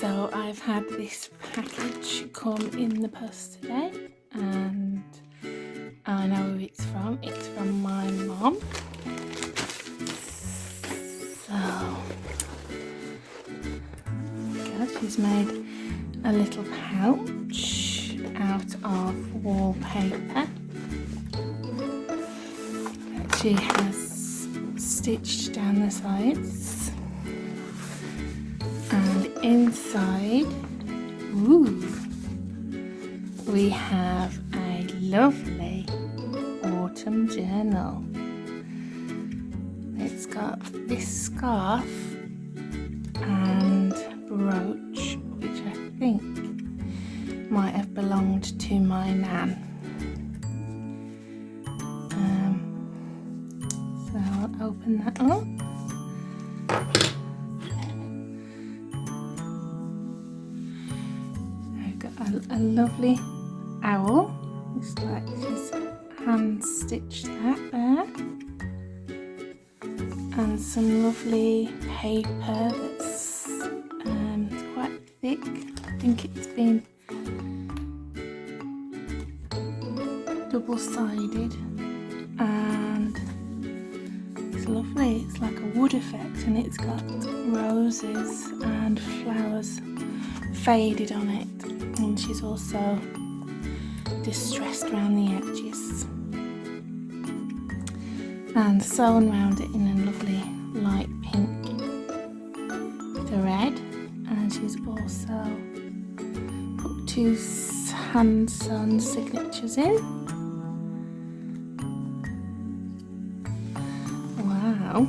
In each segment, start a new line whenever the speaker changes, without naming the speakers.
So I've had this package come in the post today, and I know who it's from. It's from my mom. So she's made a little pouch out of wallpaper that she has stitched down the sides, and inside we have a lovely autumn journal. It's got this scarf and brooch, which I think might have belonged to my nan. So I'll open that up. I've got a lovely owl. Looks like she's hand stitched that there. And some lovely paper that's quite thick. I think it's been double-sided, and it's lovely. It's like a wood effect, and it's got roses and flowers faded on it, and she's also distressed around the edges and sewn around it in a lovely light pink thread. And she's also put 2 hand sewn signatures in. Wow.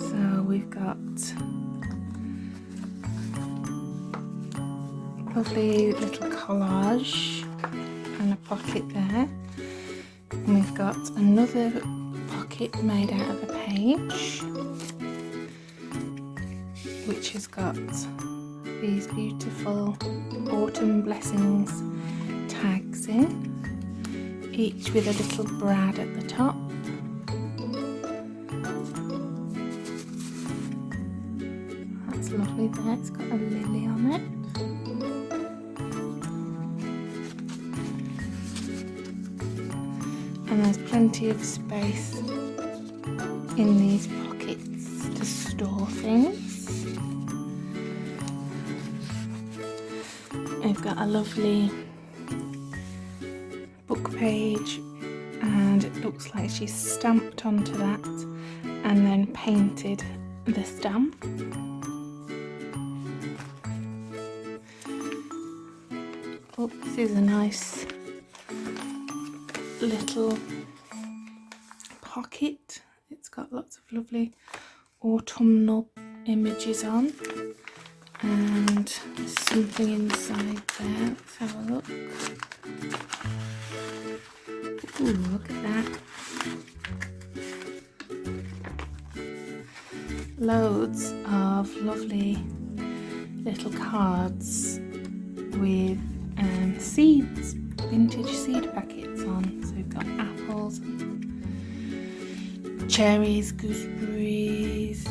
So we've got lovely little collage and a pocket there. And we've got another pocket made out of a page, which has got these beautiful autumn blessings tags in, each with a little brad at the top. That's lovely there, it's got a lily on it. And there's plenty of space in these pockets to store things. We've got a lovely book page, and it looks like she's stamped onto that and then painted the stamp. Oh, this is a nice little pocket. It's got lots of lovely autumnal images on, and there's something inside there. Let's have a look. Ooh, look at that. Loads of lovely little cards with seeds, vintage seed packets on. So we've got apples, cherries, gooseberries,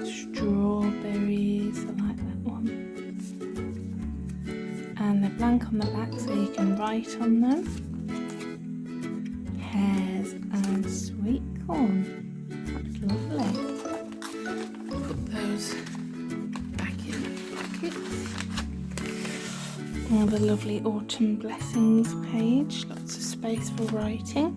strawberries. I like that one. And they're blank on the back, so you can write on them. Pears and sweet corn. That's lovely. Put those back in the pockets. Another lovely autumn blessings page, lots of space for writing.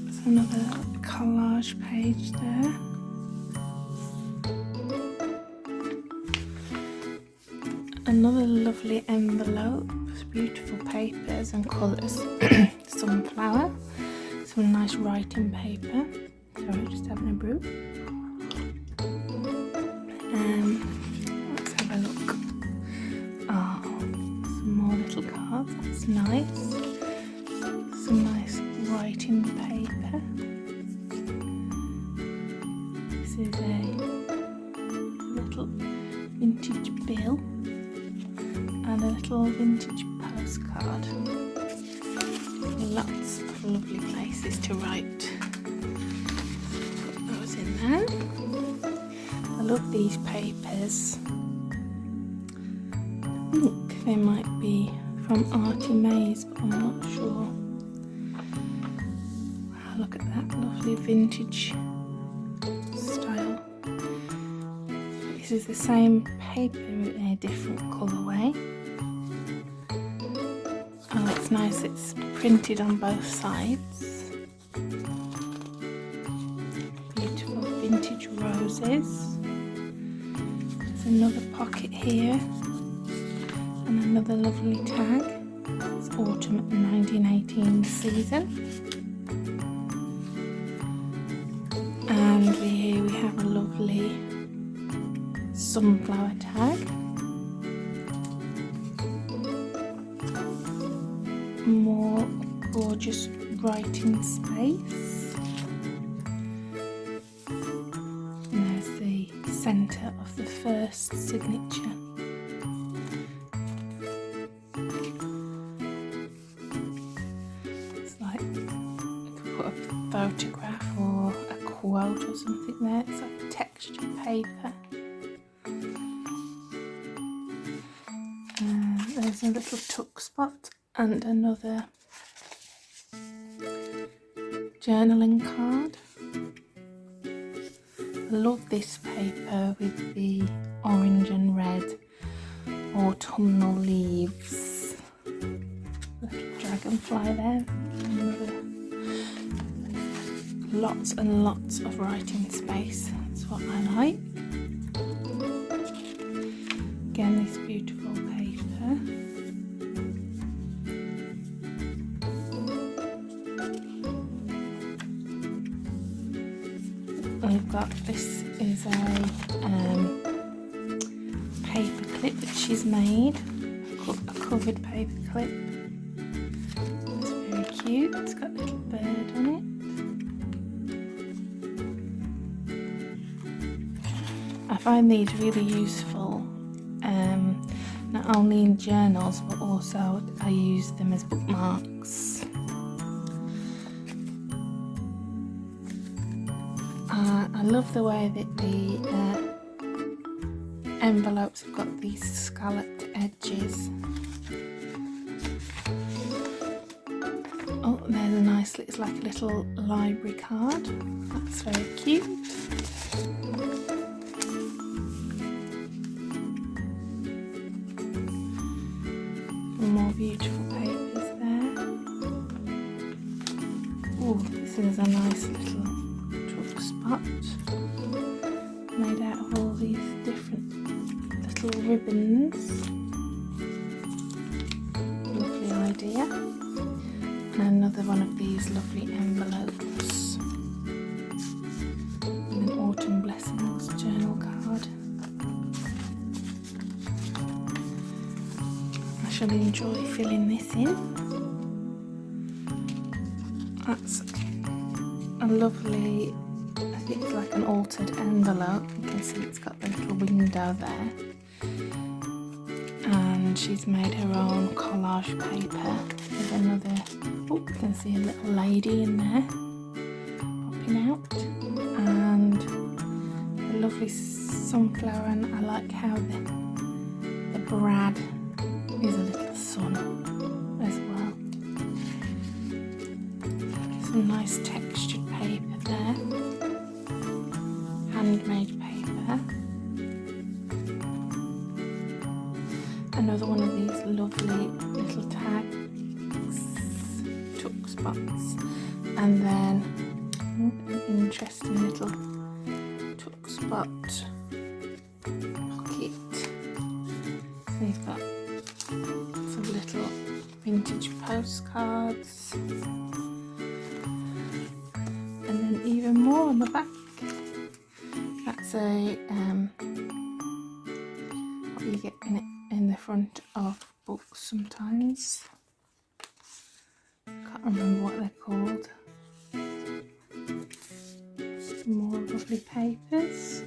There's another collage page there. Another lovely envelope, beautiful papers and colours. Sunflower, some nice writing paper. Sorry, just having a brew. Let's have a look. Oh, some more little cards. That's nice. Some nice writing paper. This is a little vintage bill and a little vintage postcard. lots of lovely places to write. Put those in there. I love these papers. I think they might be from Artie Mays, but I'm not sure. Wow, look at that lovely vintage style. This is the same paper in a different colourway. Oh, it's nice, it's printed on both sides. Beautiful vintage roses. There's another pocket here and another lovely tag. It's autumn 1918 season. And here we have a lovely sunflower tag. More gorgeous writing space. And there's the centre of the first signature. It's like you could put a photograph or a quote or something there. It's like a textured paper. There's a little tuck spot and another journaling card. I love this paper with the orange and red autumnal leaves. Little dragonfly there. Lots and lots of writing space. That's what I like. Again, this beautiful paper. We've got, this is a paper clip that she's made, a covered paper clip. It's very cute, it's got a little bird on it. I find these really useful, not only in journals but also I use them as bookmarks. I love the way that the envelopes have got these scalloped edges. Oh, there's a nice, it's like a little library card. That's very cute. Some more beautiful papers there. Oh, this is a nice little spot made out of all these different little ribbons. Lovely idea. And another one of these lovely envelopes with an autumn blessings journal card. I shall enjoy filling this in. That's a lovely, I think it's like an altered envelope. You can see it's got the little window there. And she's made her own collage paper with another, oh, you can see a little lady in there popping out. And a lovely sunflower, and I like how the brad is a little sun as well. Some nice textured paper there. Handmade paper. Another one of these lovely little tags, tuck spots, and then an interesting little tuck spot pocket. So you've got some little vintage postcards, and then even more on the back. That's a what you get in the front of books sometimes. Can't remember what they're called. Some more lovely papers.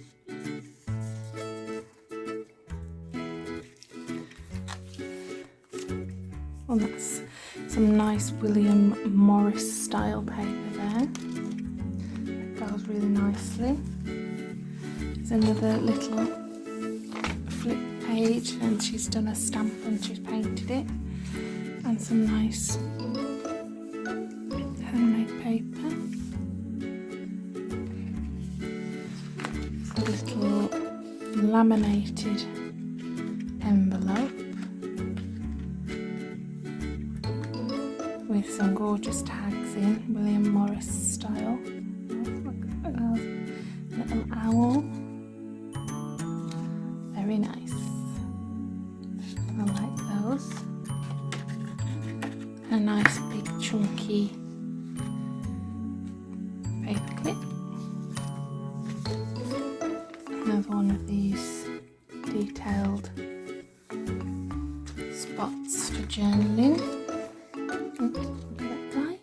Well, that's Some nice William Morris style paper there. That goes really nicely. There's another little flip page, and she's done a stamp and she's painted it. And some nice handmade paper. A little laminated envelope with some gorgeous tags in, William Morris style. Look at those. Little owl. Very nice. I like those. A nice big chunky paper clip. Another one of these detailed spots for journaling. Look at that guy.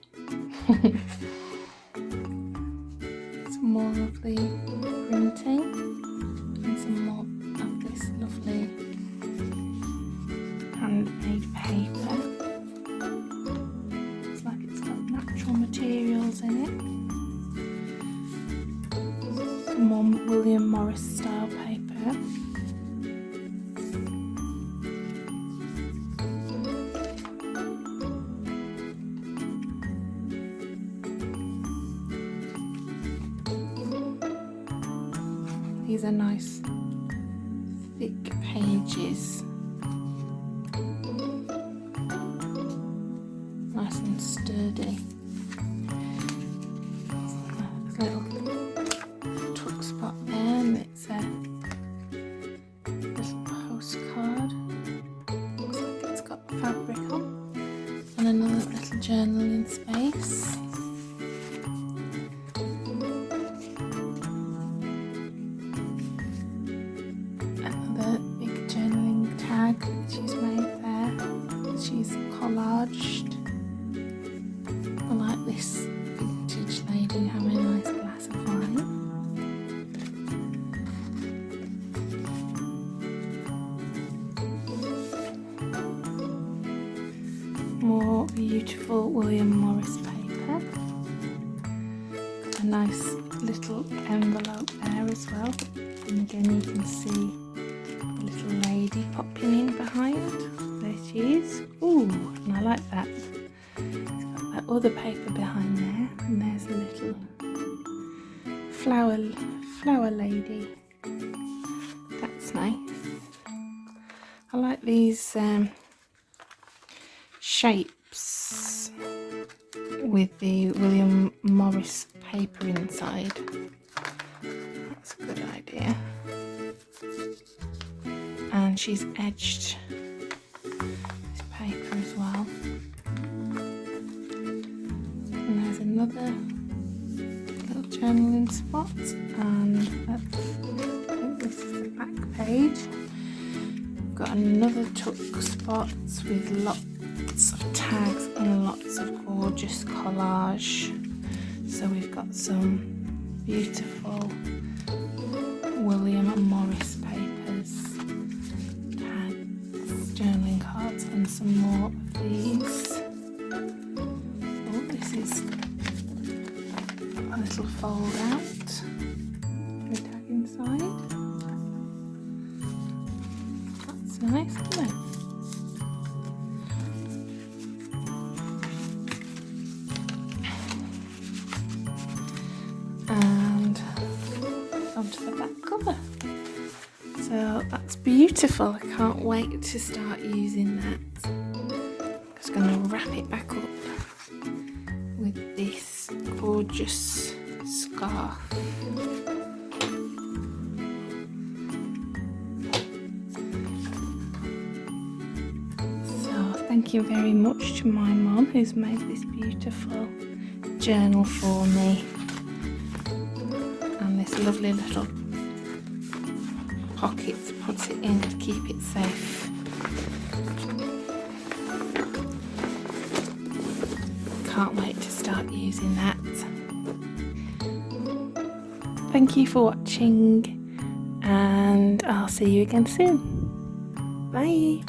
Some more of the printing and some more of this lovely handmade paper. It's like it's got natural materials in it. Some more William Morris style paper. These are nice thick pages, nice and sturdy. There's a little tuck spot there, and it's a little postcard. Looks like it's got fabric on, and another little journaling space. She's made there. She's collaged. I like this vintage lady having a nice glass of wine. More beautiful William Morris paper. A nice little envelope there as well. And again, you can see little lady popping in behind. There she is. Ooh, and I like that. It's got that other paper behind there, and there's a little flower lady. That's nice. I like these shapes with the William Morris paper inside. That's a good idea. And she's edged this paper as well. And there's another little journaling spot, and I think this is the back page. We've got another tuck spots with lots of tags and lots of gorgeous collage. So we've got some beautiful William Morris papers, journaling cards, and some more of these. Oh, this is a little fold out with a tag inside. That's nice, isn't it? And onto the back cover. So that's beautiful. I can't wait to start using that. I'm just going to wrap it back up with this gorgeous scarf. So thank you very much to my mum who's made this beautiful journal for me, and this lovely little pocket to put it in to keep it safe. Can't wait to start using that. Thank you for watching, and I'll see you again soon. Bye.